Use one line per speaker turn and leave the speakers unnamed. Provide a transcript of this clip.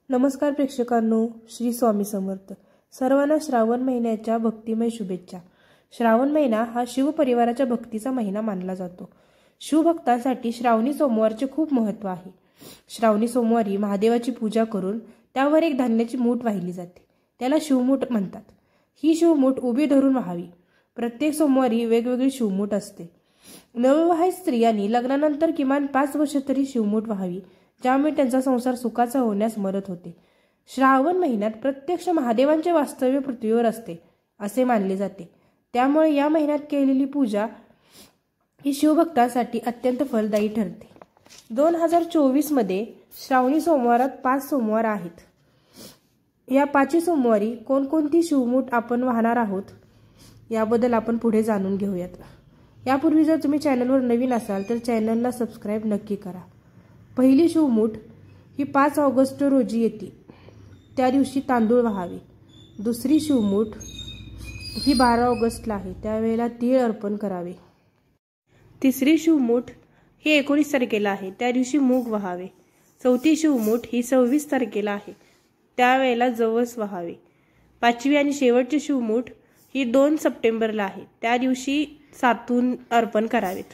नमस्कार प्रेक्षकांनो, श्री स्वामी समर्थ. सर्वांना श्रावण महिन्याच्या भक्तिमय शुभेच्छा. श्रावण महिना हा शिव परिवाराच्या भक्तीचा महिना मानला जातो. शिवभक्तांसाठी श्रावणी सोमवारचे खूप महत्त्व आहे. श्रावणी सोमवारी महादेवाची पूजा करून त्यावर एक धान्याची मूठ वाहिली जाते. त्याला शिवमूठ म्हणतात. ही शिवमूठ उभी धरून व्हावी. प्रत्येक सोमवारी वेगवेगळी शिवमूठ असते. नवविवाहित स्त्रियांनी लग्नानंतर किमान 5 वर्ष तरी शिवमूठ व्हावी, ज्यामुळे त्यांचा संसार सुखाचा होण्यास मदत होते. श्रावण महिन्यात प्रत्यक्ष महादेवांचे वास्तव्य पृथ्वीवर असते असे मानले जाते. त्यामुळे या महिन्यात केलेली पूजा ही शिवभक्तांसाठी अत्यंत फलदायी ठरते. 2024 मध्ये श्रावणी सोमवारात 5 सोमवार आहेत. या 5 सोमवारी कोणकोणती शिवमूठ आपण वाहणार आहोत याबद्दल आपण पुढे जाणून घेऊयात. यापूर्वी जर तुम्ही चॅनलवर नवीन असाल तर चॅनलला सबस्क्राईब नक्की करा. पहिली शिवमूठ ही 5 ऑगस्ट रोजी येते. त्या दिवशी तांदूळ व्हावे. दुसरी शिवमूठ ही 12 ऑगस्टला आहे. त्यावेळेला तीळ अर्पण करावे. तिसरी शिवमूठ ही 19 तारखेला आहे. त्या दिवशी मूग व्हावे. चौथी शिवमूठ ही 26 तारखेला आहे. त्यावेळेला जवस व्हावे. 5वी आणि शेवटची शिवमूठ ही 2 सप्टेंबरला आहे. त्या दिवशी सातून अर्पण करावेत.